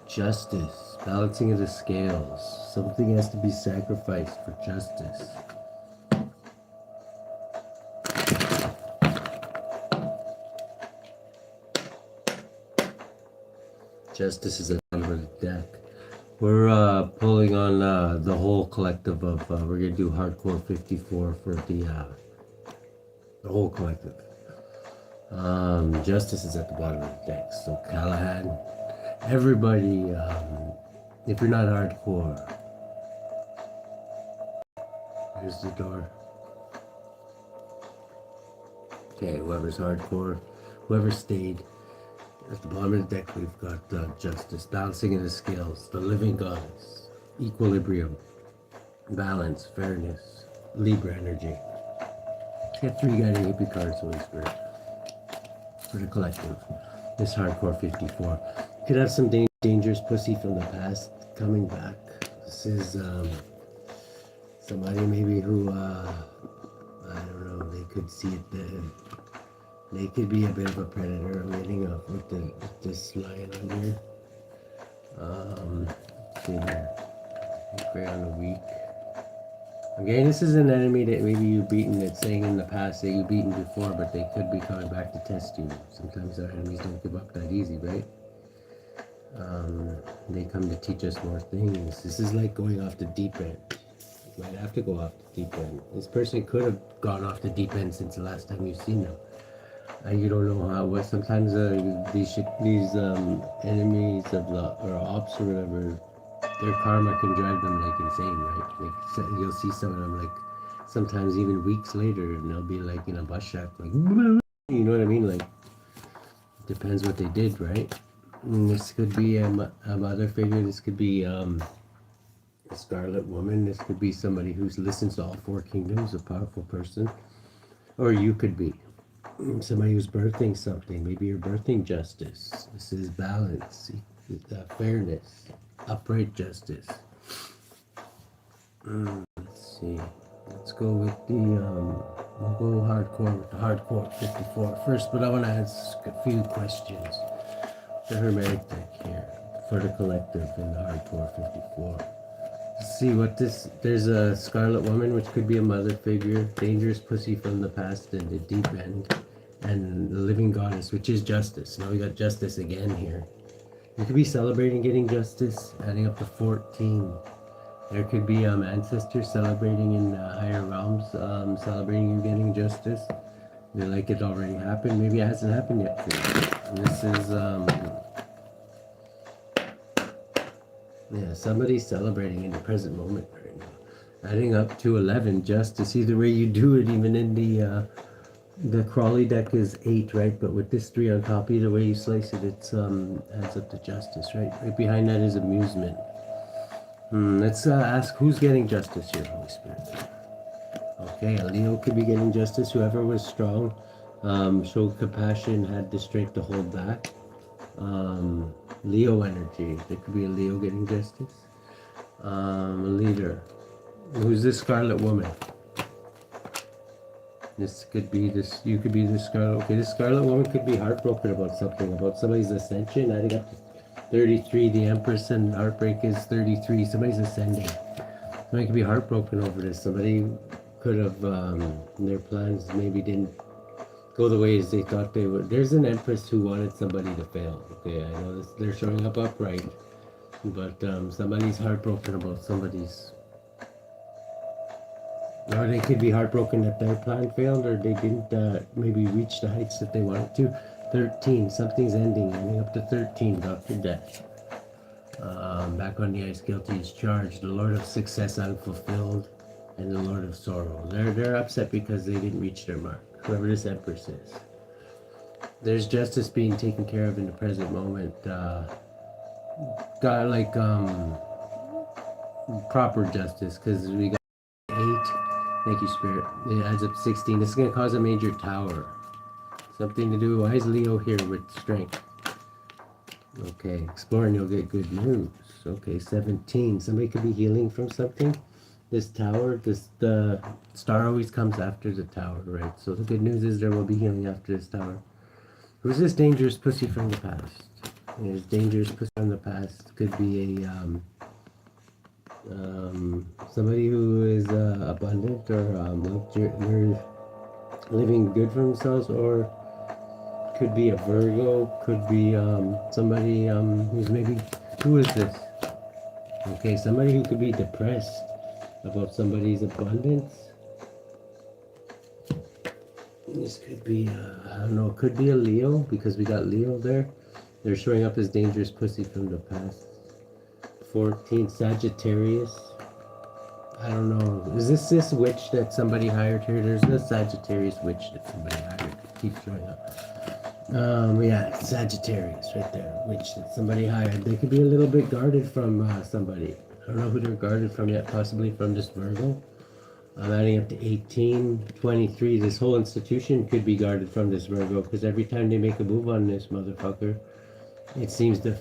Justice, balancing of the scales. Something has to be sacrificed for justice. Justice is at the bottom of the deck. We're pulling on the whole collective of, we're going to do hardcore 54 for the whole collective. Justice is at the bottom of the deck. So Callahan, everybody, if you're not hardcore, here's the door. Okay, whoever's hardcore, whoever stayed, at the bottom of the deck, we've got justice, balancing of the scales, the living goddess, equilibrium, balance, fairness, Libra energy. Get 3 guiding hippie cards, Holy Spirit, for the collective. This hardcore 54. Could have some dangerous pussy from the past coming back. This is somebody maybe who, I don't know, they could see it then. They could be a bit of a predator. I'm getting up with this lion on here. Let's see here. Prey on the weak. Again, this is an enemy that maybe you've beaten. It's saying in the past that you've beaten before, but they could be coming back to test you. Sometimes our enemies don't give up that easy, right? They come to teach us more things. This is like going off the deep end. You might have to go off the deep end. This person could have gone off the deep end since the last time you've seen them. You don't know how. But sometimes these enemies of the or ops or whatever, their karma can drive them like insane, right? Like you'll see some of them like sometimes even weeks later, and they'll be like in a bus shack, like you know what I mean? Like depends what they did, right? And this could be a mother figure. This could be a Scarlet Woman. This could be somebody who listens to all 4 kingdoms, a powerful person, or you could be somebody who's birthing something. Maybe you're birthing justice. This is balance, fairness, upright justice. Let's see. Let's go with the we'll go hardcore with the hardcore 54 first, but I want to ask a few questions. The Hermetic deck here for the collective in the hardcore 54. Let's see what this. There's a Scarlet Woman, which could be a mother figure, dangerous pussy from the past and the deep end, and the living goddess, which is justice. Now we got justice again here. You could be celebrating getting justice, adding up to 14. There could be ancestors celebrating in higher realms, celebrating you getting justice. They're like it already happened. Maybe it hasn't happened yet for you. And this is yeah, somebody's celebrating in the present moment right now. Adding up to 11 justice. Either way you do it, even in the Crawley deck is 8, right? But with this 3 on top, either way you slice it, it's adds up to justice, right? Right behind that is amusement. Let's ask who's getting justice here, Holy Spirit. Okay, a Leo could be getting justice. Whoever was strong, showed compassion, had the strength to hold back. Leo energy. There could be a Leo getting justice. A leader. Who's this Scarlet Woman? This could be this. You could be the Scarlet. Okay, this Scarlet Woman could be heartbroken about something, about somebody's ascension. Adding up to 33. The Empress and heartbreak is 33. Somebody's ascending. Somebody could be heartbroken over this. Somebody could have their plans maybe didn't go the way as they thought they would. There's an Empress who wanted somebody to fail. Okay, I know this, they're showing up upright, but somebody's heartbroken about somebody's. Or they could be heartbroken that their plan failed, or they didn't maybe reach the heights that they wanted to. 13, something's ending up to 13, Dr. Death. Back on the ice, guilty is charged. The Lord of Success unfulfilled, and the Lord of Sorrow. They're upset because they didn't reach their mark. Whoever this Empress is. There's justice being taken care of in the present moment. Got like proper justice, because we got 8. Thank you, Spirit. It adds up 16. This is going to cause a major tower. Something to do. Why is Leo here with strength? Okay, exploring, you'll get good news. Okay, 17. Somebody could be healing from something. This tower, the star always comes after the tower, right? So the good news is there will be healing after this tower. Who's this dangerous pussy from the past? There's dangerous pussy from the past. Could be a somebody who is abundant or living good for themselves, or could be a Virgo, could be somebody who's maybe, who is this? Okay, somebody who could be depressed about somebody's abundance. This could be, I don't know, it could be a Leo, because we got Leo there. They're showing up as dangerous pussy from the past. 14, Sagittarius. I don't know. Is this witch that somebody hired here? There's the Sagittarius witch that somebody hired. It keeps showing up. Yeah, Sagittarius right there. Witch that somebody hired. They could be a little bit guarded from somebody. I don't know who they're guarded from yet. Possibly from this Virgo. I'm adding up to 18, 23. This whole institution could be guarded from this Virgo, because every time they make a move on this motherfucker, it seems that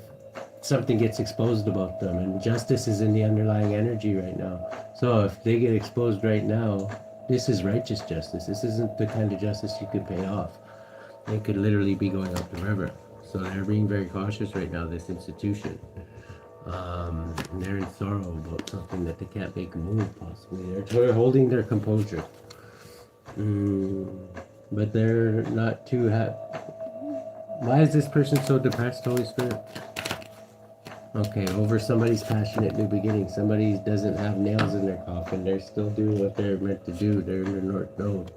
something gets exposed about them, and justice is in the underlying energy right now. So if they get exposed right now, this is righteous justice. This isn't the kind of justice you could pay off. They could literally be going up the river. So they're being very cautious right now, this institution. They're in sorrow about something that they can't make a move, possibly. They're holding their composure. But they're not too happy. Why is this person so depressed, Holy Spirit? Okay, over somebody's passionate new beginning. Somebody doesn't have nails in their coffin. They're still doing what they're meant to do. They're in the North Node.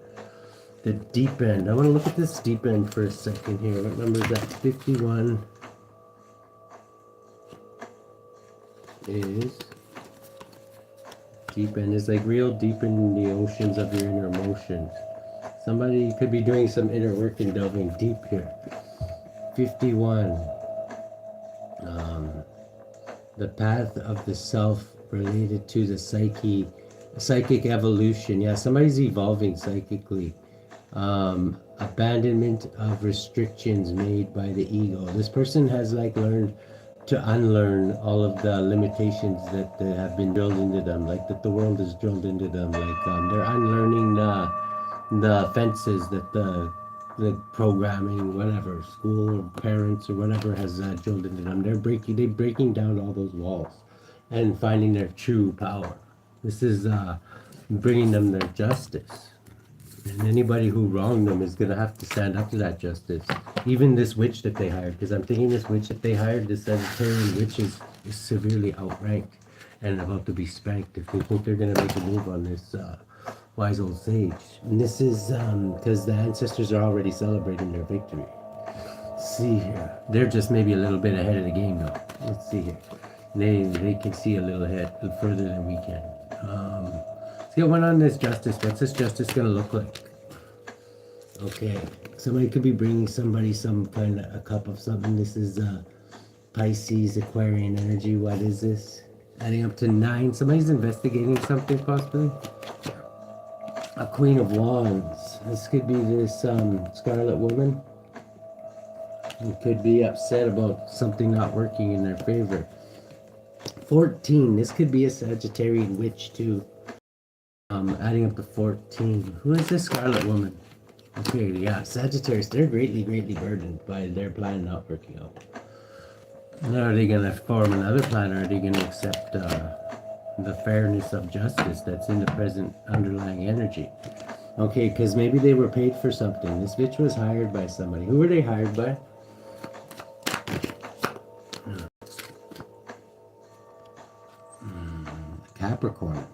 The deep end. I want to look at this deep end for a second here. What number is that? 51 is... Deep end is like real deep in the oceans of your inner emotions. Somebody could be doing some inner work and delving deep here. 51. The path of the self related to the psychic evolution. Yeah, somebody's evolving psychically. Abandonment of restrictions made by the ego. This person has like learned to unlearn all of the limitations that have been drilled into them, like that the world is drilled into them. Like they're unlearning the fences that the programming, whatever, school or parents or whatever has drilled into them. They're breaking down all those walls and finding their true power. This is bringing them their justice. And anybody who wronged them is going to have to stand up to that justice. Even this witch that they hired, because I'm thinking this witch that they hired, this Sagittarian witch is severely outranked and about to be spanked if they think they're going to make a move on this wise old sage. And this is because the ancestors are already celebrating their victory. Let's see here. They're just maybe a little bit ahead of the game though. Let's see here. They can see a little ahead, further than we can. Let's get one on this justice. What's this justice gonna look like? Okay, somebody could be bringing somebody some kind of a cup of something. This is Pisces, Aquarian energy. What is this? Adding up to 9. Somebody's investigating something possibly. A Queen of Wands. This could be this Scarlet Woman. Who could be upset about something not working in their favor. 14. This could be a Sagittarian witch too. Adding up to 14. Who is this Scarlet Woman? Okay, yeah, Sagittarius. They're greatly burdened by their plan not working out. Now, are they going to form another plan, or are they going to accept the fairness of justice that's in the present underlying energy? Okay, because maybe they were paid for something. This bitch was hired by somebody. Who were they hired by? Capricorn.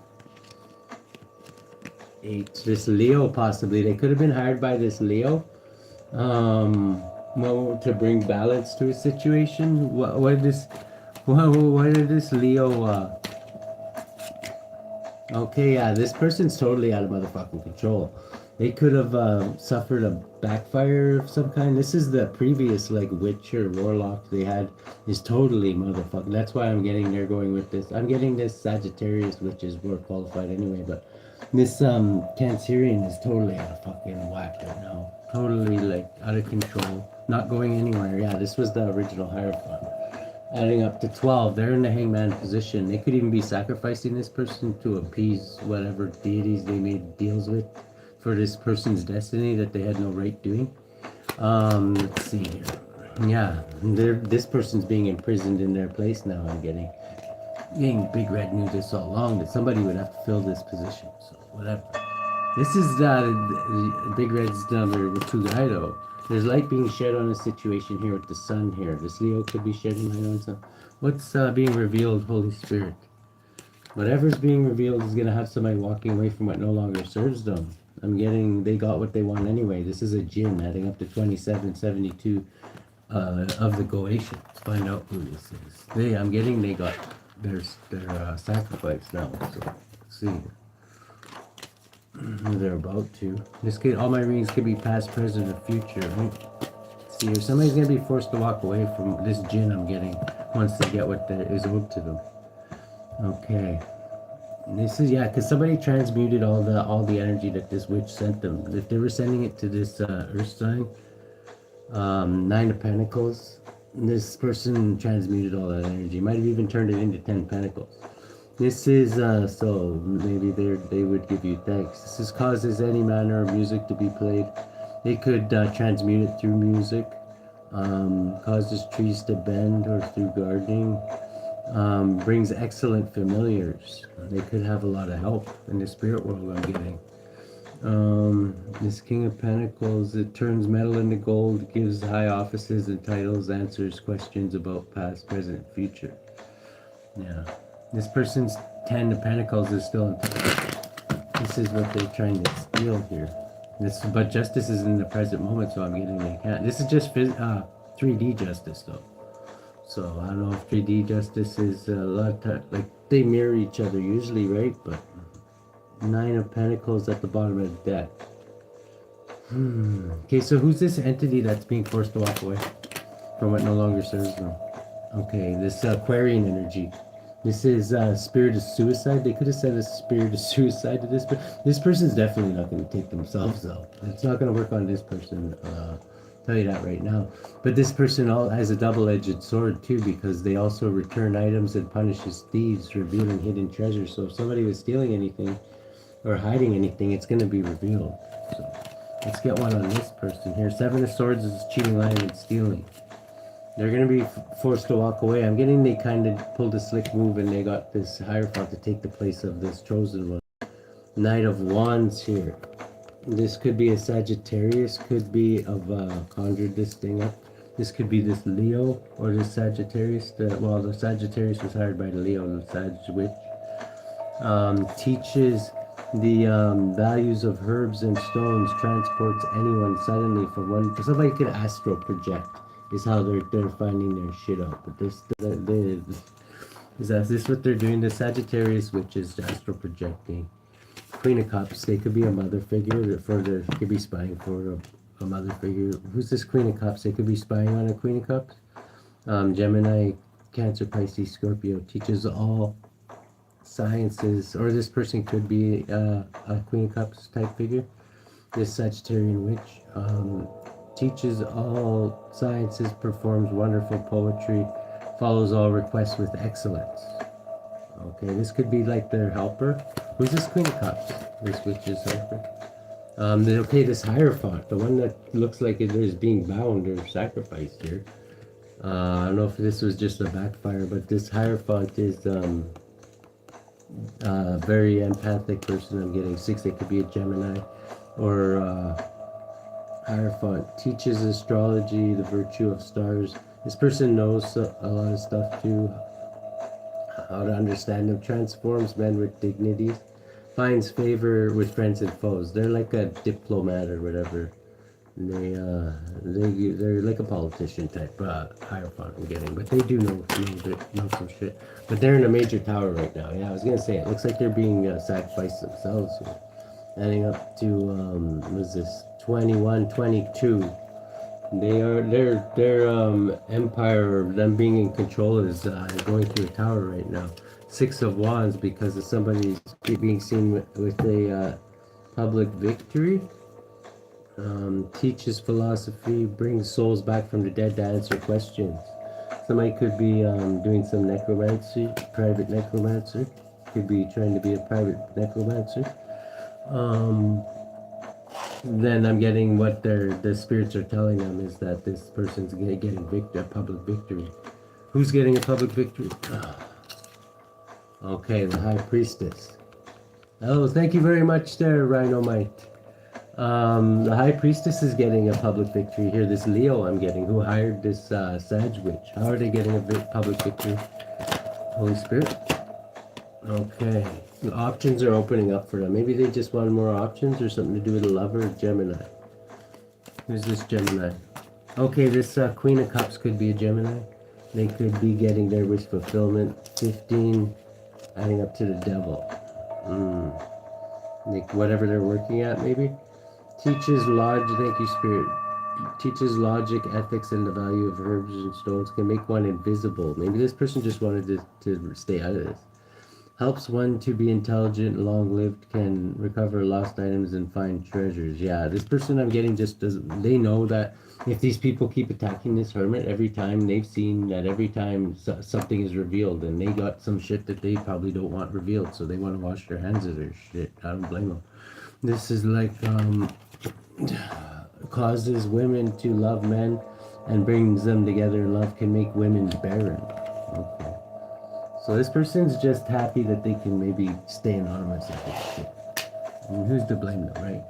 8. This Leo possibly. They could have been hired by this Leo. Well, to bring balance to a situation. Why did this Leo okay, yeah, this person's totally out of motherfucking control. They could have suffered a backfire of some kind. This is the previous like witch or warlock they had is totally motherfucking. That's why I'm getting there going with this. I'm getting this Sagittarius, which is more qualified anyway, but this Cancerian is totally out of fucking whack right now. Totally like out of control. Not going anywhere. Yeah, this was the original Hierophant. Adding up to 12. They're in the hangman position. They could even be sacrificing this person to appease whatever deities they made deals with for this person's destiny that they had no right doing. Let's see here. Yeah, this person's being imprisoned in their place now. I'm getting Big Red knew this all along that somebody would have to fill this position. So whatever. This is Big Red's number two guy though. There's light being shed on a situation here with the sun here. This Leo could be shedding light on some. What's being revealed, Holy Spirit? Whatever's being revealed is going to have somebody walking away from what no longer serves them. I'm getting, they got what they want anyway. This is a jinn adding up to 2772 of the Goatian. Let's find out who this is. I'm getting they got their sacrifice now. So let's see. They're about to. This could, all my readings could be past, present, or future. Right? See, if somebody's gonna be forced to walk away from this jinn I'm getting once they get what is owed to them. Okay. This is, yeah, because somebody transmuted all the energy that this witch sent them. If they were sending it to this earth sign, Nine of Pentacles, this person transmuted all that energy. Might have even turned it into 10 Pentacles. This is, so maybe they would give you thanks. This is causes any manner of music to be played. They could transmute it through music, causes trees to bend or through gardening, brings excellent familiars. They could have a lot of help in the spirit world I'm getting. This King of Pentacles, it turns metal into gold, gives high offices and titles, answers questions about past, present, future. Yeah. This person's 10 of Pentacles is still in touch. This is what they're trying to steal here. But justice is in the present moment, so I'm getting they can't. This is just 3D justice, though. So I don't know if 3D justice is a lot of time, like they mirror each other usually, right? But Nine of Pentacles at the bottom of the deck. Okay, so who's this entity that's being forced to walk away from what no longer serves them? Okay, this Aquarian energy. This is spirit of suicide. They could have said a spirit of suicide to this, but this person's definitely not going to take themselves out. It's not going to work on this person. Tell you that right now. But this person has a double-edged sword too, because they also return items and punishes thieves, revealing hidden treasures. So if somebody was stealing anything or hiding anything, it's going to be revealed. So let's get one on this person here. Seven of Swords is cheating, lying, and stealing. They're going to be forced to walk away. I'm getting they kind of pulled a slick move and they got this Hierophant to take the place of this chosen one. Knight of Wands here. This could be a Sagittarius, could be of conjured this thing up. This could be this Leo or this Sagittarius. The Sagittarius was hired by the Leo, the Sag witch. Teaches the values of herbs and stones, transports anyone suddenly from one. Somebody could astral project. Is how they're finding their shit out. But is this what they're doing? The Sagittarius, which is astral projecting. Queen of Cups, they could be a mother figure. Could be spying for a mother figure. Who's this Queen of Cups? They could be spying on a Queen of Cups. Gemini, Cancer, Pisces, Scorpio, teaches all sciences, or this person could be a Queen of Cups type figure. This Sagittarian witch. Teaches all sciences, performs wonderful poetry, follows all requests with excellence. Okay, this could be like their helper. Who's this Queen of Cups? This witch's helper. Okay, this Hierophant, the one that looks like it is being bound or sacrificed here. I don't know if this was just a backfire, but this Hierophant is very empathic person. I'm getting 6. It could be a Gemini or Hierophant teaches astrology, the virtue of stars. This person knows a lot of stuff too, how to understand them. Transforms men with dignities, finds favor with friends and foes. They're like a diplomat or whatever. They're like a politician type Hierophant I'm getting, but they do know some shit. But they're in a major tower right now. Yeah, I was gonna say it looks like they're being sacrificed themselves here. Adding up to what is this? 21, 22. Their empire, them being in control, is going through a tower right now. 6 of Wands, because of somebody being seen with a public victory. Teaches philosophy, brings souls back from the dead to answer questions. Somebody could be doing some necromancy, private necromancer. Could be trying to be a private necromancer. then I'm getting what the spirits are telling them is that this person's getting a public victory. Who's getting a public victory? Okay, the High Priestess. Oh, thank you very much there, Rhinomite. The High Priestess is getting a public victory here. This Leo I'm getting, who hired this Sag Witch. How are they getting a public victory? Holy Spirit. Okay. The options are opening up for them. Maybe they just want more options or something to do with a lover. Gemini. Who's this Gemini? Okay, this Queen of Cups could be a Gemini. They could be getting their wish fulfillment. 15, adding up to the Devil. Like whatever they're working at, maybe. Teaches logic. Thank you, Spirit. Teaches logic, ethics, and the value of herbs and stones. Can make one invisible. Maybe this person just wanted to stay out of this. Helps one to be intelligent, long-lived, can recover lost items and find treasures. Yeah, this person I'm getting just doesn't... They know that if these people keep attacking this hermit every time, they've seen that every time something is revealed, and they got some shit that they probably don't want revealed, so they want to wash their hands of their shit. I don't blame them. This is like... causes women to love men and brings them together in love, can make women barren. Okay. So this person's just happy that they can maybe stay anonymous with this shit. And who's to blame them, right?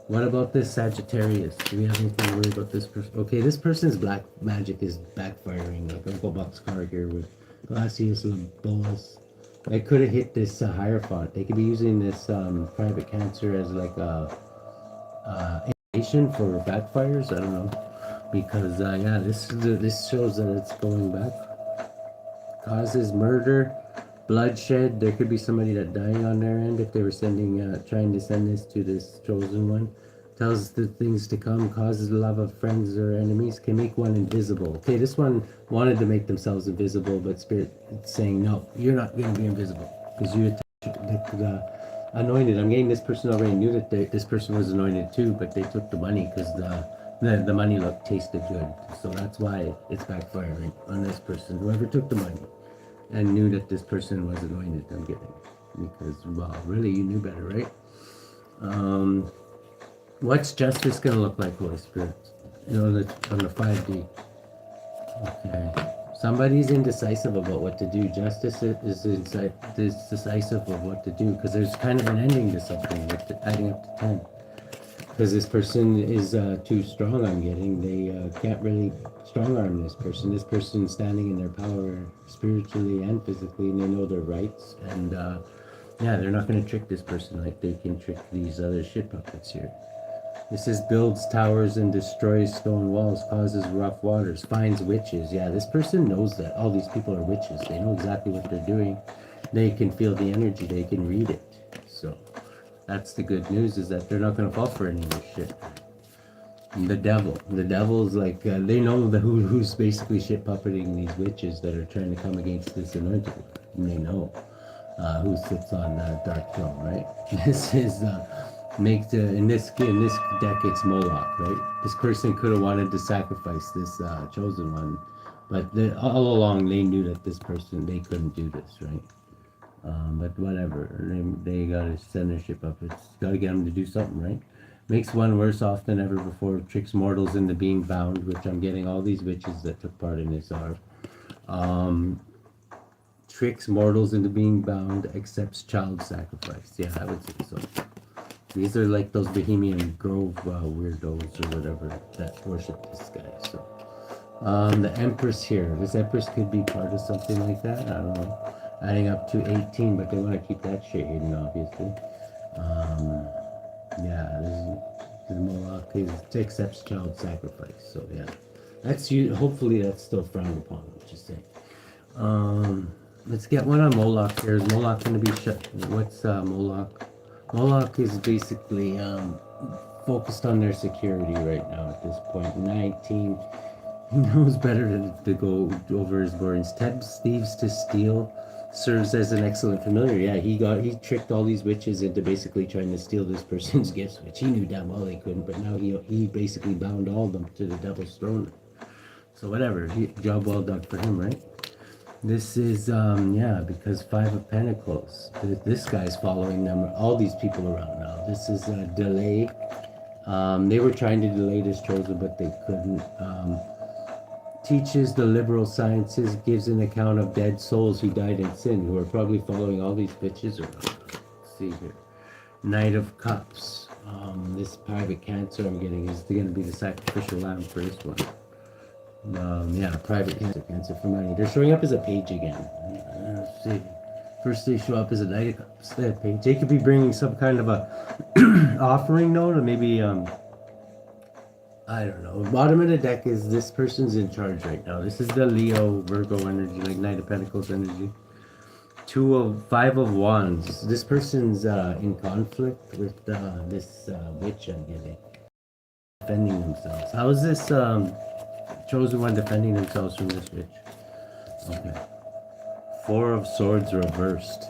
What about this Sagittarius? Do we have anything to worry about this person? Okay, this person's black magic is backfiring. Like Uncle Buck's card here with Glacius Labolus. I could have hit this Hierophant. They could be using this private cancer as like a indication for backfires. I don't know, because yeah, this shows that it's going back. Causes murder, bloodshed. There could be somebody that dying on their end if they were trying to send this to this chosen one. Tells the things to come. Causes the love of friends or enemies. Can make one invisible. Okay, this one wanted to make themselves invisible, but Spirit is saying no, you're not going to be invisible because you anointed. I'm getting this person already knew that this person was anointed too, but they took the money because the money tasted good. So that's why it's backfiring on this person. Whoever took the money and knew that this person was anointed, I'm getting. Because, well, really, you knew better, right? What's justice going to look like, Holy Spirit? You know, on the 5D. Okay. Somebody's indecisive about what to do. Justice is decisive of what to do, because there's kind of an ending to something, with adding up to 10. Because this person is too strong, I'm getting. They can't really strong-arm this person. This person's standing in their power spiritually and physically, and they know their rights. And yeah, they're not going to trick this person like they can trick these other shit puppets here. This is builds towers and destroys stone walls, causes rough waters, finds witches. Yeah, this person knows that all these people are witches. They know exactly what they're doing. They can feel the energy. They can read it. So that's the good news, is that they're not going to fall for any of this shit. And the devil's like, they know who's basically shit puppeting these witches that are trying to come against this anointed one. And they know who sits on Dark Throne, right? This is... in this deck it's Moloch, right? This person could have wanted to sacrifice this chosen one, but all along they knew that this person, they couldn't do this, right? But whatever, they gotta send their ship up. It's gotta get them to do something, right? Makes one worse off than ever before. Tricks mortals into being bound, which I'm getting all these witches that took part in this are. Tricks mortals into being bound, accepts child sacrifice. Yeah, I would say so. These are like those Bohemian Grove weirdos or whatever that worship this guy. So, the Empress here. This Empress could be part of something like that. I don't know. Adding up to 18, but they want to keep that shit hidden, obviously. Yeah, this is Moloch. He accepts child sacrifice. So yeah, that's you. Hopefully, that's still frowned upon. What you say? Let's get one on Moloch here. Is Moloch going to be shut? What's Moloch? Moloch is basically focused on their security right now at this point. 19, he knows better to go over his burdens. Tempts thieves to steal, serves as an excellent familiar. Yeah, he tricked all these witches into basically trying to steal this person's gifts, which he knew damn well they couldn't, but now he basically bound all of them to the devil's throne. So whatever, job well done for him, right? This is, yeah, because 5 of Pentacles. This guy's following them, all these people around now. This is a delay. They were trying to delay this chosen, but they couldn't. Teaches the liberal sciences, gives an account of dead souls who died in sin, who are probably following all these bitches around. Let's see here. Knight of Cups. This private cancer I'm getting is going to be the sacrificial lamb for this one. Yeah, private cancer for money. They're showing up as a page again. Let's see. First they show up as a Knight of Cups, that page. They could be bringing some kind of a offering note, or maybe I don't know. Bottom of the deck is this person's in charge right now. This is the Leo Virgo energy, like Knight of Pentacles energy. 5 of Wands. This person's in conflict with this witch I'm getting. Defending themselves. How is this chosen one defending themselves from this witch? Okay. 4 of Swords reversed.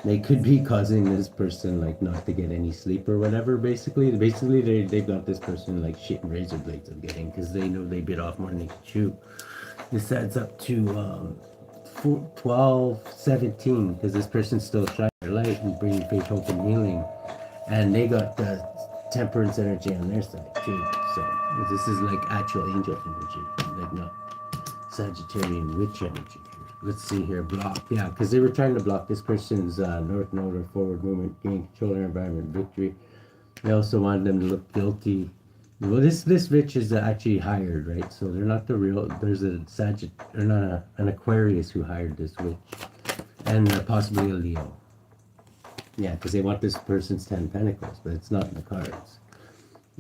They could be causing this person like not to get any sleep or whatever. Basically they've got this person like shitting razor blades I'm getting, because they know they bit off more than they could chew. This adds up to 12, 17, because this person's still shining their light and bringing faith, hope, and healing, and they got the temperance energy on their side too. So this is like actual angel energy, like not Sagittarian witch energy. Let's see here, block. Yeah, because they were trying to block this person's north node or forward movement, gain control of their environment, victory. They also wanted them to look guilty. Well, this witch is actually hired, right? So they're not the real. There's a or not an Aquarius who hired this witch, and possibly a Leo. Yeah, because they want this person's 10 pentacles, but it's not in the cards.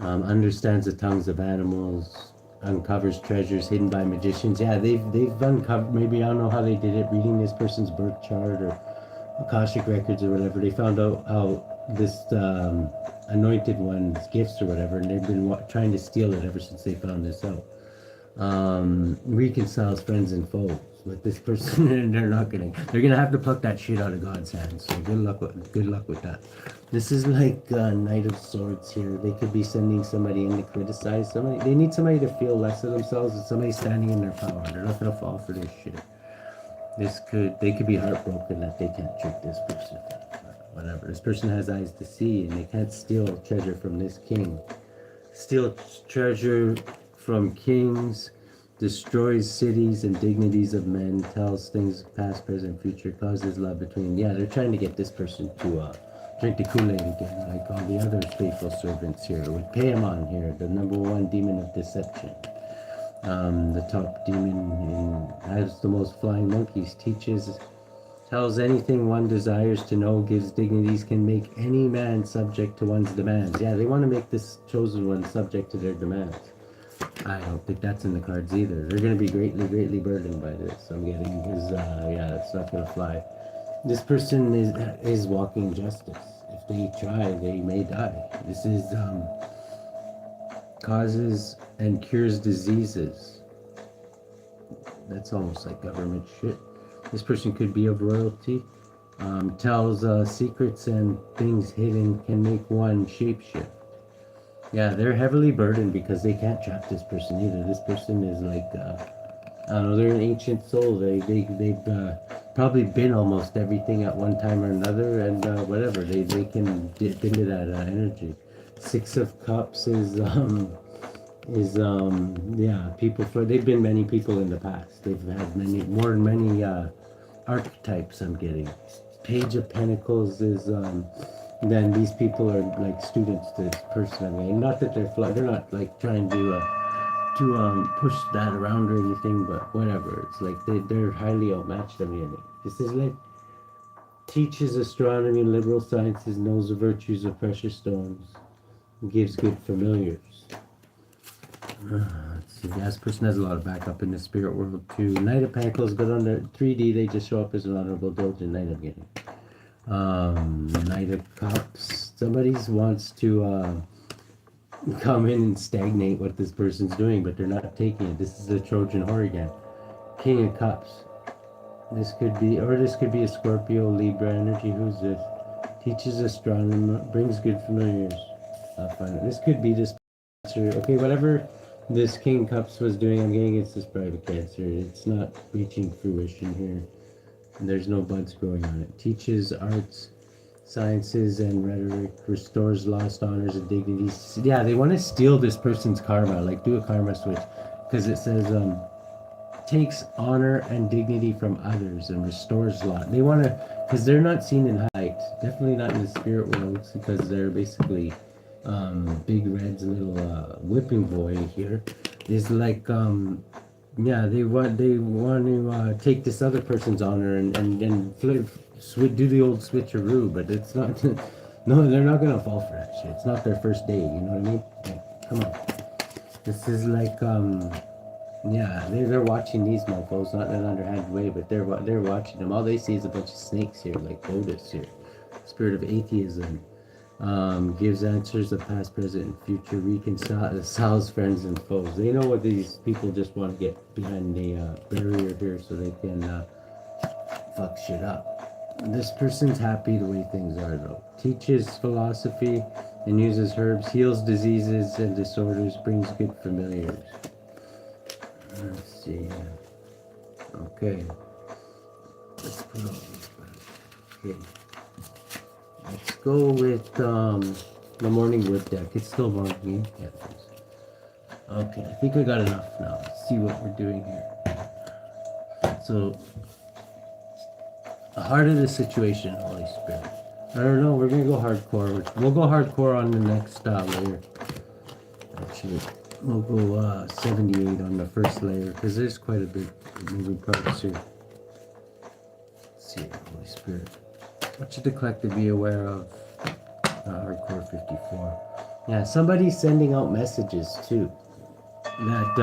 Understands the tongues of animals. Uncovers treasures hidden by magicians. Yeah, they've uncovered, maybe I don't know how they did it, reading this person's birth chart or Akashic records or whatever. They found out how this anointed one's gifts or whatever, and they've been trying to steal it ever since they found this out. Reconciles friends and foes with this person, and they're gonna have to pluck that shit out of God's hands. So good luck with that. This is like Knight of Swords here. They could be sending somebody in to criticize somebody. They need somebody to feel less of themselves, and somebody standing in their power. They're not gonna fall for this shit. They could be heartbroken that they can't trick this person. Whatever. This person has eyes to see, and they can't steal treasure from this king. Steal treasure from kings. Destroys cities and dignities of men, tells things past, present, future, causes love between. Yeah, they're trying to get this person to drink the Kool-Aid again, like all the other faithful servants here. We pay him on here, the #1 demon of deception. The top demon has the most flying monkeys, tells anything one desires to know, gives dignities, can make any man subject to one's demands. Yeah, they want to make this chosen one subject to their demands. I don't think that's in the cards either. They're going to be greatly burdened by this. I'm getting is yeah, it's not going to fly. This person is walking justice. If they try, they may die. This is causes and cures diseases. That's almost like government shit. This person could be of royalty. Tells secrets and things hidden, can make one shapeshift. Yeah, they're heavily burdened because they can't trap this person either. This person is like, I don't know, they're an ancient soul. They've probably been almost everything at one time or another, and whatever. They can dip into that energy. 6 of Cups is yeah, they've been many people in the past. They've had many archetypes I'm getting. Page of Pentacles is then these people are like students to this person. I mean, not that they're not like trying to push that around or anything, but whatever. It's like they're highly outmatched. I mean, this is like teaches astronomy and liberal sciences, knows the virtues of precious stones, gives good familiars. Let's see. Yeah, this person has a lot of backup in the spirit world too. Knight of Pentacles, but on the 3D they just show up as an honorable diligent knight. I'm getting. Knight of Cups. Somebody wants to come in and stagnate what this person's doing, but they're not taking it. This is a Trojan horse again. King of Cups. This could be a Scorpio, Libra energy. Who's this? Teaches astronomy, brings good familiars. I'll find it. This could be this. Okay, whatever this King of Cups was doing, I'm getting it's this private cancer. It's not reaching fruition here. And there's no buds growing on it. Teaches arts, Sciences and rhetoric restores lost honors and dignities. Yeah, they want to steal this person's karma, like do a karma switch, because it says takes honor and dignity from others and restores lot. They want to, because they're not seen in height, definitely not in the spirit worlds, because they're basically big red's little whipping boy here is like yeah, they want to take this other person's honor and do the old switcheroo, but it's not. No, they're not gonna fall for that shit. It's not their first day. You know what I mean? Like, come on. This is like yeah, they're watching these mofos, not in an underhanded way, but they're watching them. All they see is a bunch of snakes here, like Otis here. Spirit of atheism. Gives answers of past, present, and future, reconciles friends and foes. They know what these people just want to get behind the barrier here so they can fuck shit up. This person's happy the way things are though. Teaches philosophy and uses herbs, heals diseases and disorders, brings good familiars. Let's see. Okay. Let's put all these back. Okay. Let's go with the morning wood deck. It's still morning. Yeah, okay, I think I got enough now. Let's see what we're doing here. So, the heart of the situation, Holy Spirit. I don't know. We're gonna go hardcore. We'll go hardcore on the next layer. Actually, we'll go 78 on the first layer because there's quite a bit of moving parts here. Let's see, Holy Spirit. What should the collective be aware of? Hardcore 54. Yeah, somebody's sending out messages too that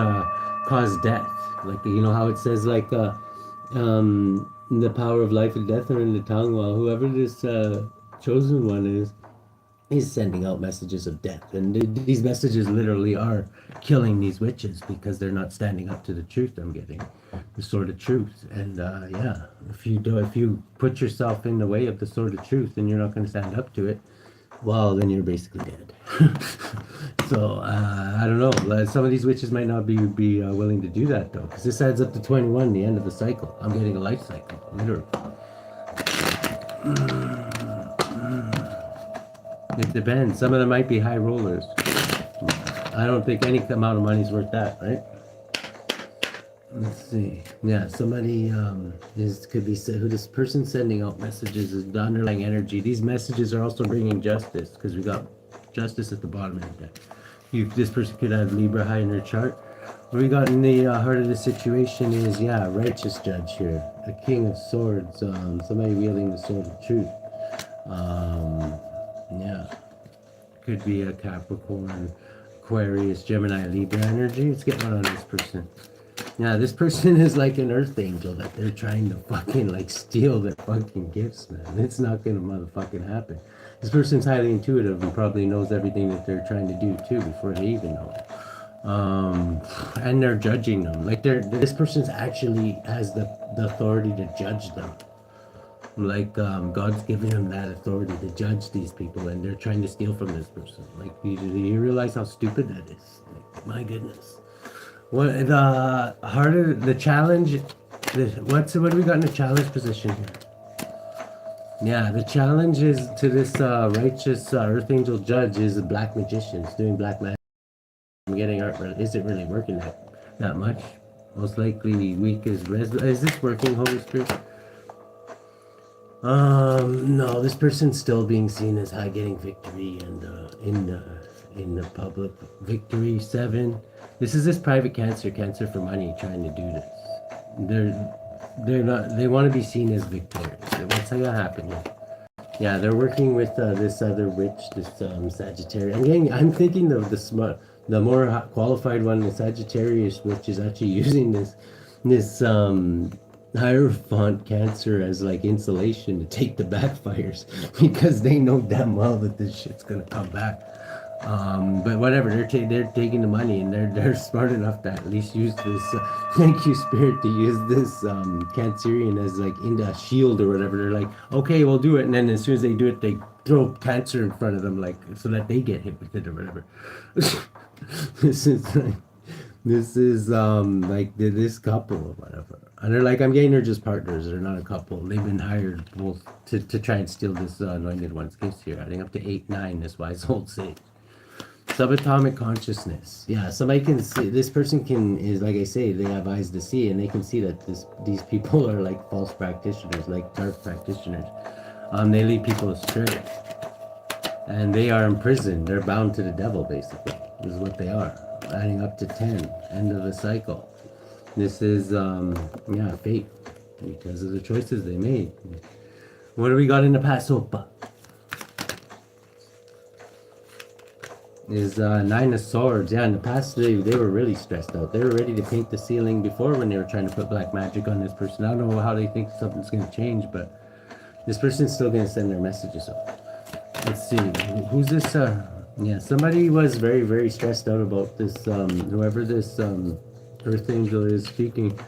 cause death. Like, you know how it says like the power of life and death are in the tongue. Well, whoever this chosen one is sending out messages of death, and these messages literally are killing these witches because they're not standing up to the truth. I'm getting the sword of truth, and yeah, if you put yourself in the way of the sword of truth and you're not going to stand up to it, well, then you're basically dead. So I don't know. Some of these witches might not be willing to do that though, because this adds up to 21, the end of the cycle. I'm getting a life cycle, literally. It depends. Some of them might be high rollers. I don't think any amount of money is worth that, right? Let's see. Yeah, somebody could be who this person sending out messages is the underlying energy. These messages are also bringing justice because we got justice at the bottom of the deck. This person could have Libra high in their chart. What we got in the heart of the situation is, yeah, righteous judge here, a king of swords, somebody wielding the sword of truth. Yeah, could be a Capricorn, Aquarius, Gemini, Libra energy. Let's get one on this person. Yeah, this person is like an earth angel that they're trying to fucking like steal their fucking gifts, man. It's not gonna motherfucking happen. This person's highly intuitive and probably knows everything that they're trying to do too before they even know it. And they're judging them. Like this person's actually has the authority to judge them. Like God's giving them that authority to judge these people, and they're trying to steal from this person. Like, do you realize how stupid that is? Like, my goodness. What the harder the challenge? What do we got in the challenge position here? Yeah, the challenge is to this righteous earth angel judge is a black magician. It's doing black magic. I'm getting art. Is it really working that much? Most likely weak as is this working, Holy Spirit? No, this person's still being seen as high, getting victory, and in the public victory 7. This is this private cancer for money trying to do this. They're not. They want to be seen as victorious. What's gonna happen here? Yeah, they're working with this other witch, this Sagittarius. I'm thinking the more qualified one, the Sagittarius witch, is actually using this Hierophant Cancer as like insulation to take the backfires because they know damn well that this shit's gonna come back. But whatever, they're taking the money, and they're smart enough to at least use this. Thank you, Spirit, to use this Cancerian as like in a shield or whatever. They're like, okay, we'll do it, and then as soon as they do it, they throw Cancer in front of them, like so that they get hit with it or whatever. This is like this couple or whatever. And they're like, I'm getting they're just partners. They're not a couple. They've been hired both to try and steal this anointed one's gifts here. Adding up to 8, 9, this wise old sage. Subatomic consciousness. Yeah, somebody can see, this person is like I say, they have eyes to see, and they can see that these people are like false practitioners, like dark practitioners. They lead people astray. And they are imprisoned. They're bound to the devil, basically, is what they are. Adding up to 10. End of the cycle. This is, yeah, fate. Because of the choices they made. What do we got in the past? Opa? Is 9 of Swords. Yeah, in the past they were really stressed out. They were ready to paint the ceiling before when they were trying to put black magic on this person. I don't know how they think something's going to change, but this person's still going to send their messages up. Let's see, who's this? Yeah, somebody was very, very stressed out about this, whoever this Earth Angel is speaking.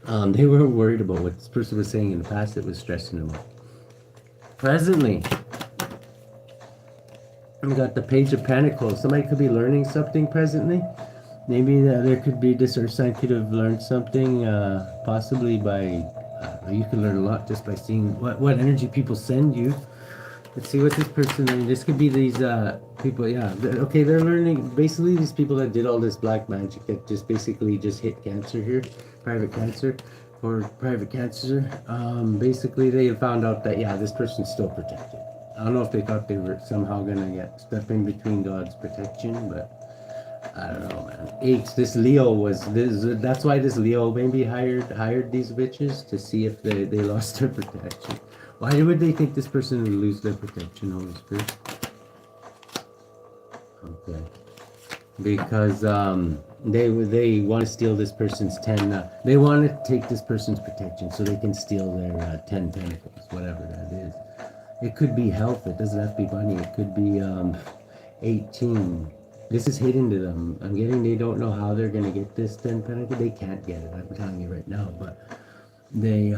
They were worried about what this person was saying in the past that was stressing them out. Presently, we got the Page of Pentacles. Somebody could be learning something presently. Maybe there could be, this Earth sign could have learned something, possibly by, you can learn a lot just by seeing what energy people send you. Let's see what this person, this could be these people, yeah, okay, they're learning, basically these people that did all this black magic that just basically just hit cancer here, private cancer, basically they found out that, yeah, this person's still protected. I don't know if they thought they were somehow gonna step in between God's protection, but I don't know, man. 8, this Leo was, that's why this Leo maybe hired these bitches to see if they lost their protection. Why would they think this person would lose their protection, Holy Spirit? Okay. Because they want to steal this person's 10, they want to take this person's protection so they can steal their 10 pentacles, whatever that is. It could be health, it doesn't have to be money, it could be 18. This is hidden to them. I'm getting, they don't know how they're going to get this 10 pentacle. They can't get it, I'm telling you right now, but they,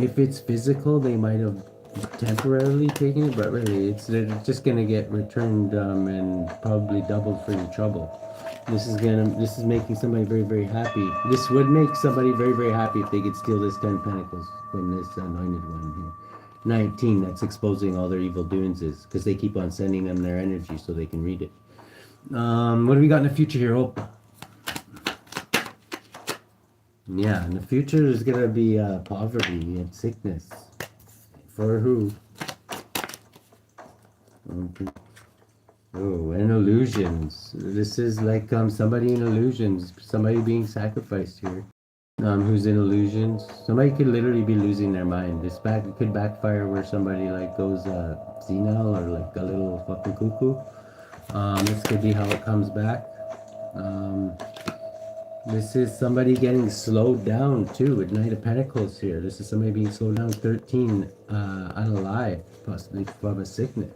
if it's physical, they might have temporarily taken it, but really, they're just gonna get returned and probably doubled for your trouble. This is making somebody very, very happy. This would make somebody very, very happy if they could steal this 10 pentacles from this anointed one here. 19, that's exposing all their evil doings, is because they keep on sending them their energy so they can read it. What do we got in the future here? Oh. Yeah, in the future there's gonna be poverty and sickness. For who? Okay. Oh, and illusions. This is like somebody in illusions. Somebody being sacrificed here. Who's in illusions. Somebody could literally be losing their mind. It could backfire where somebody like goes senile or like a little fucking cuckoo. This could be how it comes back. This is somebody getting slowed down too with Knight of Pentacles here. This is somebody being slowed down. 13 unalive, possibly from a sickness.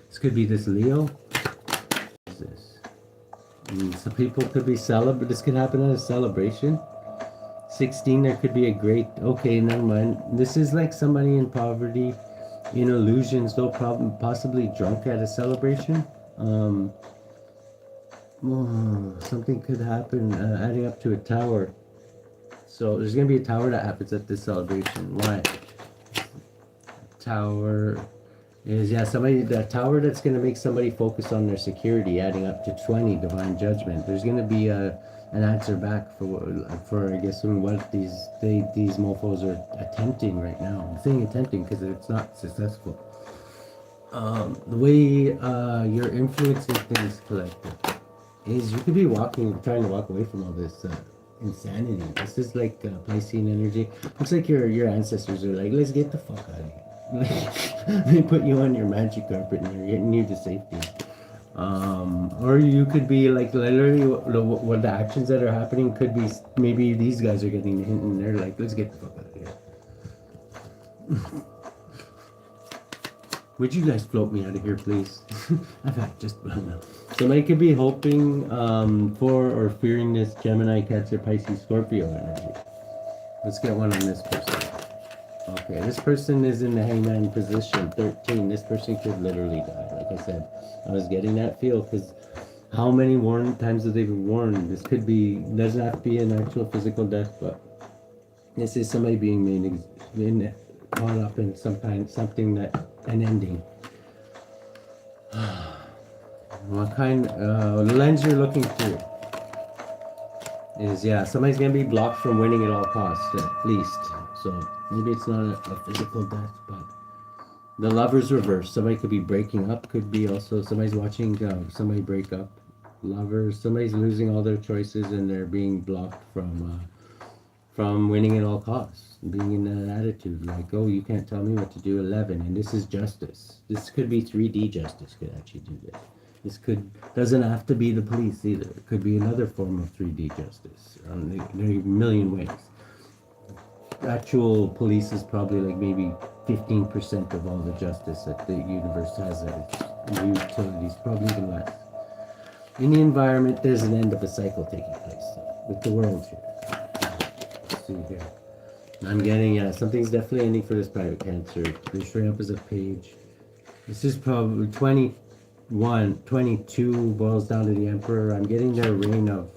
This could be this Leo. What is this? Some people could be this could happen at a celebration. 16, there could be a great, okay, never mind. This is like somebody in poverty, in illusions, no problem, possibly drunk at a celebration. Something could happen, adding up to a tower. So there's going to be a tower that happens at this celebration. Why? Tower is, yeah, the tower that's going to make somebody focus on their security, adding up to 20, divine judgment. There's going to be an answer back for I guess what these mofos are attempting right now. I'm saying attempting because it's not successful. The way you're influencing things, collective, is you could be trying to walk away from all this insanity. This is like Piscean energy. Looks like your ancestors are like, let's get the fuck out of here. They put you on your magic carpet and you're getting you to safety. Or you could be like literally what the actions that are happening could be, maybe these guys are getting the hint and they're like, let's get the fuck out of here. Would you guys float me out of here, please? I've had just no. Somebody could be hoping for or fearing this Gemini, Cancer, Pisces, Scorpio energy. Let's get one on this person. Okay, this person is in the hangman position. 13. This person could literally die. Like I said, I was getting that feel because how many times have they been warned? This could be, doesn't have to be an actual physical death, but This is somebody being caught up in something that, an ending. What kind, lens you're looking through is, yeah, somebody's going to be blocked from winning at all costs, at least. So maybe it's not a physical death, but the Lover's reverse. Somebody could be breaking up, could be also somebody's watching somebody break up. Lovers, somebody's losing all their choices and they're being blocked from winning at all costs. Being in that attitude, like, oh, you can't tell me what to do, 11, and this is justice. This could be 3D justice, could actually do this. This doesn't have to be the police either. It could be another form of 3D justice. There are a million ways. Actual police is probably like maybe 15% of all the justice that the universe has at its utilities, probably even less. In the environment, there's an end of a cycle taking place with the world here. Let's see here. I'm getting, yeah, something's definitely ending for this private Cancer. They're showing up as a page. This is probably 21, 22 boils down to the Emperor. I'm getting their reign of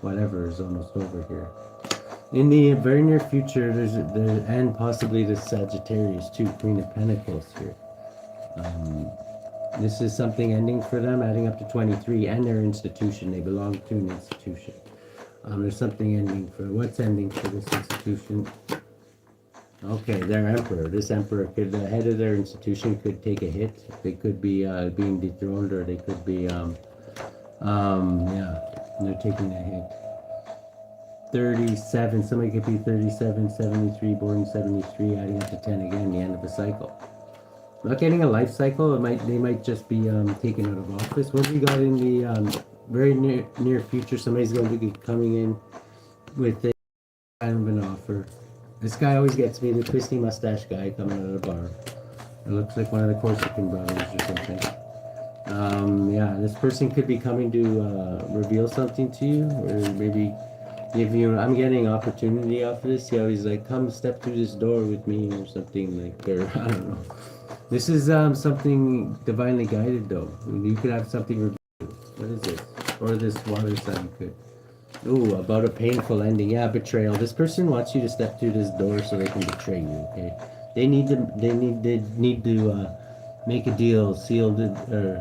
whatever is almost over here. In the very near future, and possibly the Sagittarius too, Queen of Pentacles here. This is something ending for them, adding up to 23, and their institution. They belong to an institution. There's something ending for, what's ending for this institution? Okay, their Emperor. This Emperor could, the head of their institution could take a hit. They could be being dethroned, or they could be, yeah, they're taking a hit. 37, somebody could be 37, 73, born 73, adding up to 10 again, the end of the cycle. Not getting a life cycle, they might just be taken out of office. What we got in the very near future, somebody's going to be coming in with a kind of an offer. This guy always gets me, the twisty mustache guy coming out of the bar. It looks like one of the Corsican brothers or something. Yeah, this person could be coming to reveal something to you, or maybe give you, I'm getting opportunity off of this. He always like, come step through this door with me or something like, or I don't know. This is something divinely guided though. You could have something revealed. What is this? Or this water sign could. Ooh, about a painful ending. Yeah, betrayal. This person wants you to step through this door so they can betray you, okay? They need to make a deal, sealed, or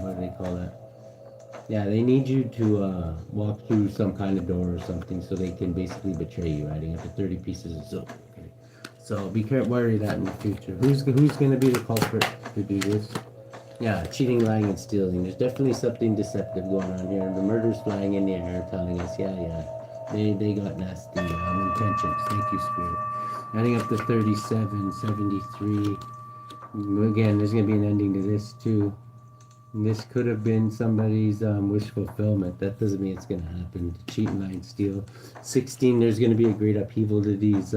what do they call that? Yeah, they need you to walk through some kind of door or something so they can basically betray you, adding up to 30 pieces of silver. Okay, so be careful, worry that in the future. Who's going to be the culprit to do this? Yeah, cheating, lying, and stealing. There's definitely something deceptive going on here. The murder's flying in the air, telling us, yeah, they got nasty intentions. Thank you, Spirit. Adding up to 37, 73. Again, there's going to be an ending to this too. This could have been somebody's wish fulfillment. That doesn't mean it's going to happen. Cheat, lie, and steal. 16, there's going to be a great upheaval to these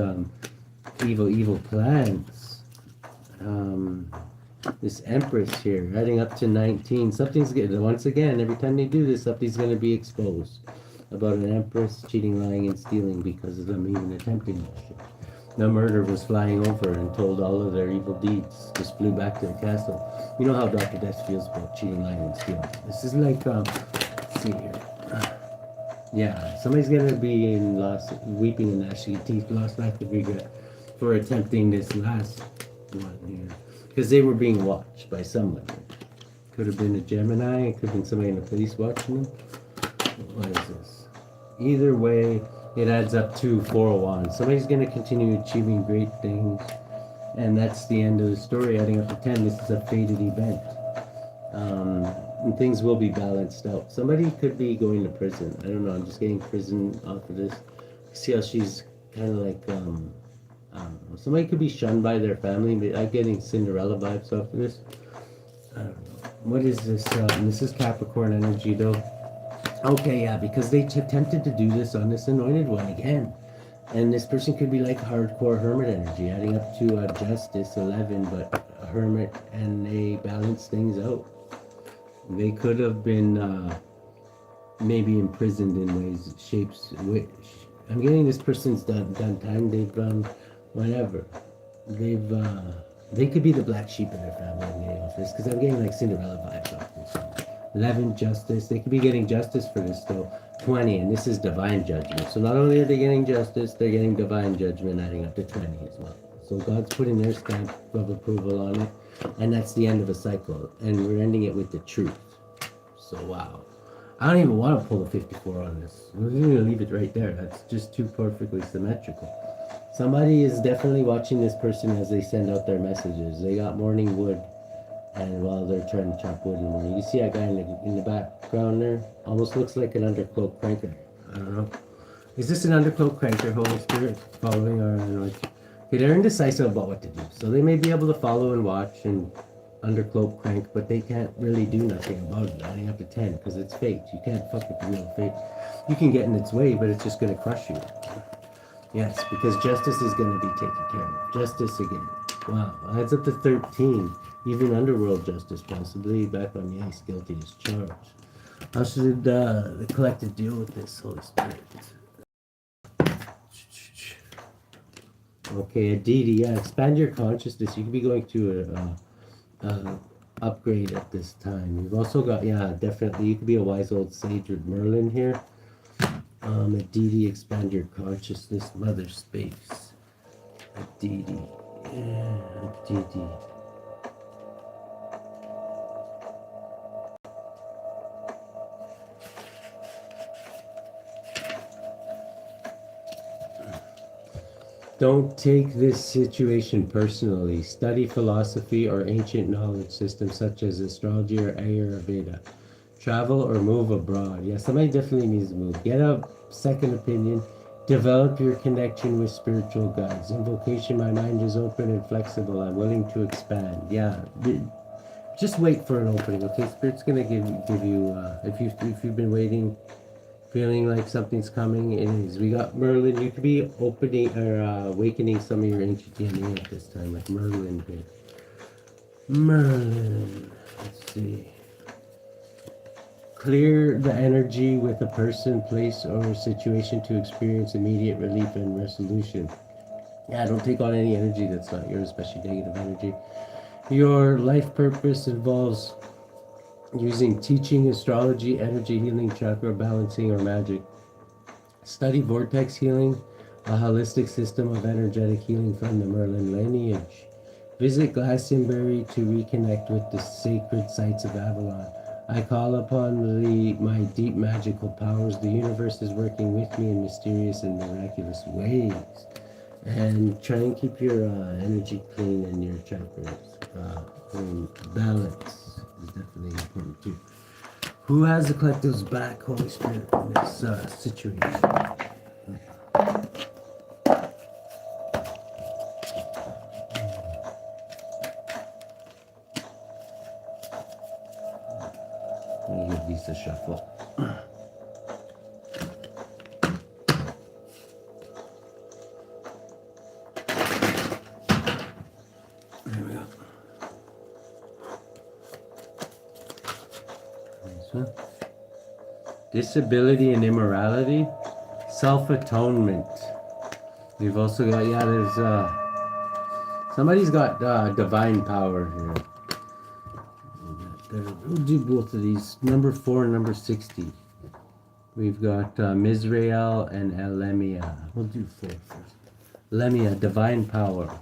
evil plans. This Empress here, adding up to 19. Something's good. Once again, every time they do this, something's going to be exposed about an Empress cheating, lying, and stealing because of them even attempting this shit. The murder was flying over and told all of their evil deeds. Just flew back to the castle. You know how Dr. Death feels about cheating, lying, and stealing. This is like, let's see here. Yeah, somebody's going to be in weeping and gnashing of teeth, lost lack of regret for attempting this last one here. Because they were being watched by someone. Could have been a Gemini. It could have been somebody in the police watching them. What is this? Either way, it adds up to 401. Somebody's going to continue achieving great things. And that's the end of the story. Adding up to 10, this is a fated event. And things will be balanced out. Somebody could be going to prison. I don't know. I'm just getting prison off of this. See how she's kind of like... I don't know. Somebody could be shunned by their family, but I'm getting Cinderella vibes off of this. I don't know. What is this? This is Capricorn energy, though. Okay, yeah, because they attempted to do this on this anointed one again. And this person could be like hardcore hermit energy, adding up to Justice, 11, but a hermit, and they balance things out. They could have been maybe imprisoned in ways, shapes, which... I'm getting this person's done time. They've whatever. They could be the black sheep in their family in the office, because I'm getting like Cinderella vibes off this. 11, justice. They could be getting justice for this though. 20, and this is divine judgment. So not only are they getting justice, they're getting divine judgment, adding up to 20 as well. So God's putting their stamp of approval on it, and that's the end of a cycle. And we're ending it with the truth. So wow. I don't even want to pull the 54 on this. We're going to leave it right there. That's just too perfectly symmetrical. Somebody is definitely watching this person as they send out their messages. They got morning wood, and while they're trying to chop wood in the morning. You see that guy in the background there? Almost looks like an undercloak cranker. I don't know. Is this an undercloak cranker, Holy Spirit? Following our anointing? Okay, they're indecisive about what to do. So they may be able to follow and watch and undercloak crank, but they can't really do nothing about it, adding up to 10, because it's fate. You can't fuck with the real fate. You can get in its way, but it's just going to crush you. Yes, because justice is going to be taken care of. Justice again. Wow, adds up to 13. Even underworld justice, possibly. Back on the ice, guilty as charged. How should the collective deal with this, Holy Spirit? Okay, a deity. Yeah, expand your consciousness. You could be going through a upgrade at this time. You've also got, yeah, definitely. You could be a wise old sage with Merlin here. A deity, expand your consciousness. Mother space. A deity. Yeah, a deity. Don't take this situation personally. Study philosophy or ancient knowledge systems such as astrology or Ayurveda. Travel or move abroad. Yeah, somebody definitely needs to move. Get a second opinion. Develop your connection with spiritual guides. Invocation, my mind is open and flexible. I'm willing to expand. Yeah, just wait for an opening, okay? Spirit's going to give you, if you've been waiting, feeling like something's coming, it is. We got Merlin. You could be opening or awakening some of your ancient DNA at this time, like Merlin here. Merlin. Let's see. Clear the energy with a person, place, or situation to experience immediate relief and resolution. Yeah, don't take on any energy that's not yours, especially negative energy. Your life purpose involves using teaching, astrology, energy healing, chakra balancing, or magic. Study vortex healing, a holistic system of energetic healing from the Merlin lineage. Visit Glastonbury to reconnect with the sacred sites of Avalon. I call upon my deep magical powers. The universe is working with me in mysterious and miraculous ways. And try and keep your energy clean and your chakras balance. Definitely important too. Who has the collective's back, Holy Spirit, in this situation? Let me give these a shuffle. There we go. Disability and immorality, self-atonement. We've also got, yeah, there's somebody's got divine power here. We'll do both of these, number 4 and number 60. We've got Mizrael and Elemia. We'll do 4 first. Lemia, divine power.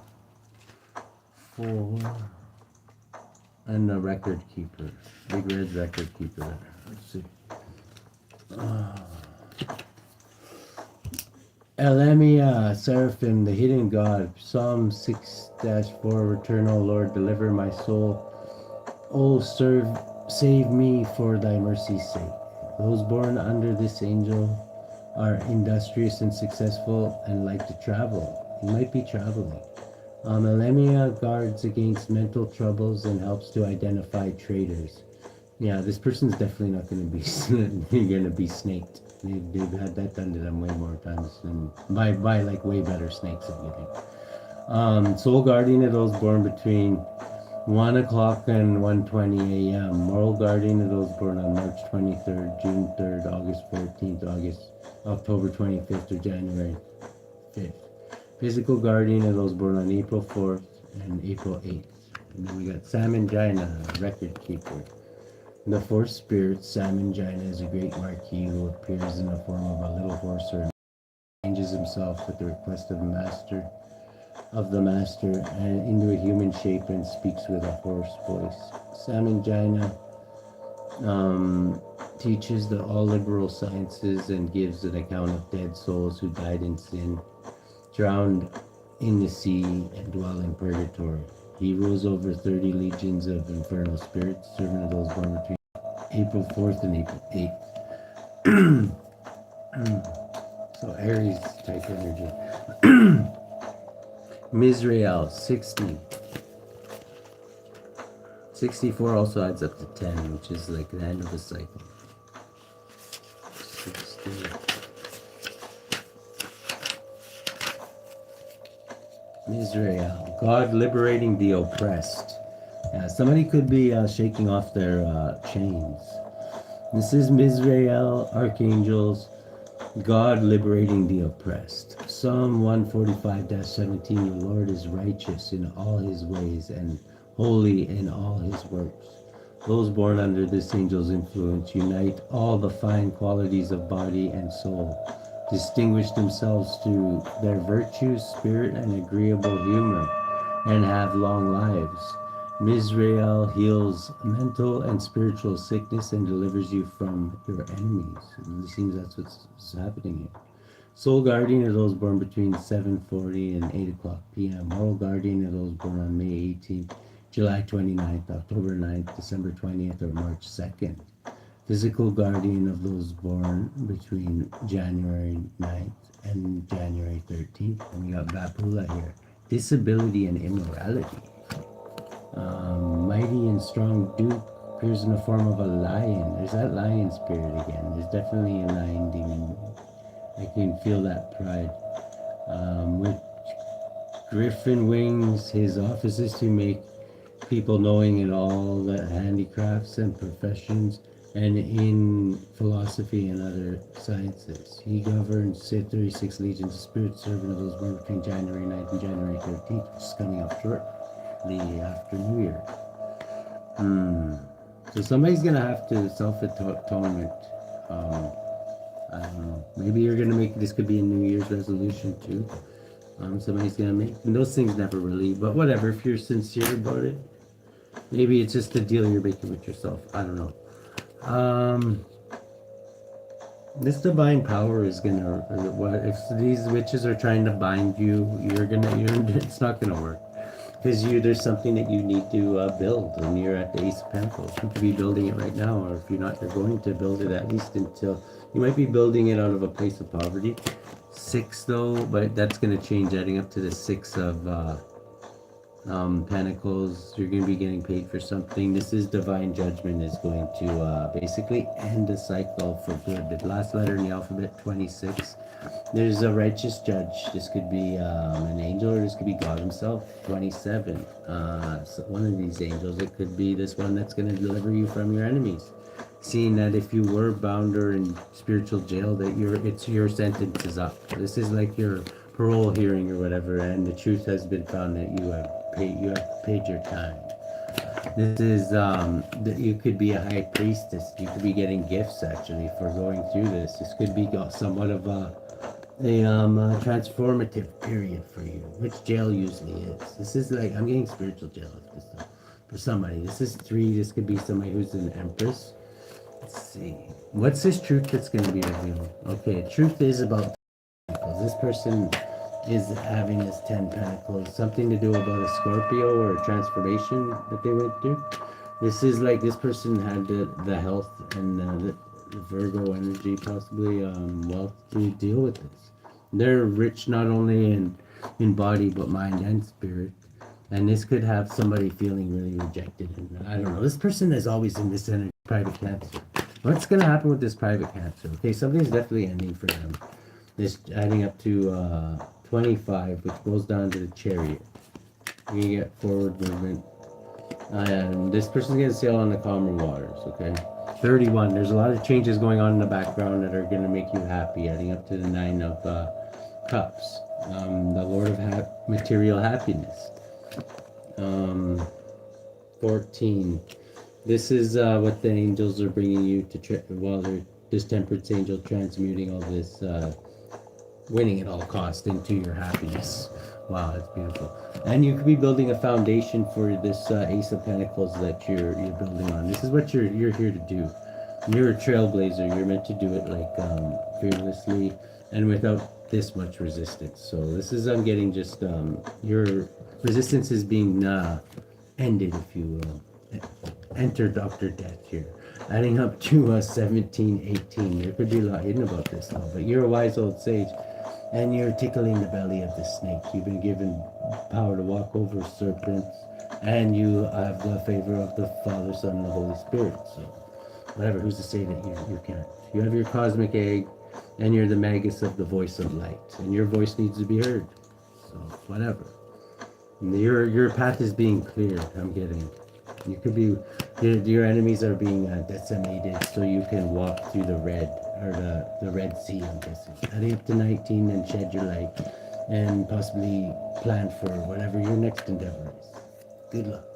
4. And the record keeper. Big red record keeper. Let's see. Elemia, Seraphim, the hidden God. Psalm 6-4. Return, O Lord, deliver my soul. O save me for thy mercy's sake. Those born under this angel are industrious and successful and like to travel. You might be traveling. Elemia guards against mental troubles and helps to identify traitors. Yeah, this person's definitely not going to be snaked. They've had that done to them way more times than by like way better snakes at getting. Soul guardian of those born between 1 o'clock and 1:20 a.m. Moral guardian of those born on March 23rd, June 3rd, August 14th, October 25th, or January 5th. Physical guardian of those born on April 4th and April 8th. And then we got Salmon Jaina, record keeper. The fourth spirit, Samangina, is a great marquis who appears in the form of a little horse or changes himself at the request of the master and into a human shape and speaks with a hoarse voice. Samangina teaches the all liberal sciences and gives an account of dead souls who died in sin, drowned in the sea, and dwell in purgatory. He rules over 30 legions of infernal spirits, serving those born between April 4th and April 8th. So Aries type energy. Mizrael, 60. 64 also adds up to 10, which is like the end of a cycle. 60. Mizrael, God liberating the oppressed. Somebody could be shaking off their chains. This is Mizrael, archangels, God liberating the oppressed. Psalm 145-17, the Lord is righteous in all his ways and holy in all his works. Those born under this angel's influence unite all the fine qualities of body and soul, distinguish themselves through their virtue, spirit, and agreeable humor, and have long lives. Mizrael heals mental and spiritual sickness and delivers you from your enemies. It seems that's what's happening here. Soul guardian are those born between 7:40 and 8 o'clock p.m. Moral guardian are those born on May 18th, July 29th, October 9th, December 20th, or March 2nd. Physical guardian of those born between January 9th and January 13th. And we got Vapula here. Disability and immorality. Mighty and strong Duke appears in the form of a lion. There's that lion spirit again. There's definitely a lion demon. I can feel that pride. With griffin wings, his office is to make people knowing in all the handicrafts and professions and in philosophy and other sciences. He governs 36 legions of spirits serving those born between January 9th and January 13th, which is coming up shortly after New Year. So somebody's going to have to self-atonement. I don't know. Maybe you're going to make, this could be a New Year's resolution too. Somebody's going to make, and those things never really, but whatever, if you're sincere about it. Maybe it's just a deal you're making with yourself. I don't know. This divine power is gonna, if these witches are trying to bind you, it's not gonna work. Because there's something that you need to build, and you're at the Ace of Pentacles. You could be building it right now, or if you're not, you're going to build it at least until, you might be building it out of a place of poverty. 6 though, but that's gonna change, adding up to the 6 of Pentacles. You're going to be getting paid for something. This is divine judgment, is going to basically end the cycle for good. The last letter in the alphabet, 26. There's a righteous judge. This could be an angel, or this could be God himself. 27. So one of these angels. It could be this one that's going to deliver you from your enemies. Seeing that if you were bound or in spiritual jail, that your sentence is up. This is like your parole hearing or whatever, and the truth has been found that you have paid your time. This is that you could be a high priestess. You could be getting gifts actually for going through this. This could be somewhat of a transformative period for you, which jail usually is. This is like, I'm getting spiritual jail for somebody. This is 3. This could be somebody who's an empress. Let's see. What's this truth that's going to be revealed? Okay, truth is about this person is having this 10 Pentacles, something to do about a Scorpio or a transformation that they went through. This is like, this person had the health and the Virgo energy, possibly wealth to deal with this. They're rich not only in body but mind and spirit, and this could have somebody feeling really rejected. And I don't know, this person is always in this energy. Private Cancer. What's going to happen with this private Cancer? Okay, something's definitely ending for them. This adding up to 25, which goes down to the Chariot. You get forward movement. And this person's going to sail on the calmer waters, okay? 31, there's a lot of changes going on in the background that are going to make you happy, adding up to the 9 of Cups. The Lord of material happiness. 14. This is what the angels are bringing you to while they're this temperance angel transmuting all this, winning at all cost into your happiness. Wow, that's beautiful. And you could be building a foundation for this Ace of Pentacles that you're building on. This is what you're here to do. You're a trailblazer. You're meant to do it like fearlessly and without this much resistance. So this is I'm getting just your resistance is being ended, if you will. Enter Dr. Death here. Adding up to 17, 18. There could be a lot hidden about this now, but you're a wise old sage and you're tickling the belly of the snake. You've been given power to walk over serpents and you have the favor of the Father, Son, and the Holy Spirit. So whatever, who's to say that you can't? You have your cosmic egg and you're the magus of the voice of light and your voice needs to be heard. So whatever. Your path is being cleared, I'm getting. You could be, your enemies are being decimated so you can walk through the red, or the Red Sea, I'm guessing. Adding up to 19 and shed your light and possibly plan for whatever your next endeavor is. Good luck.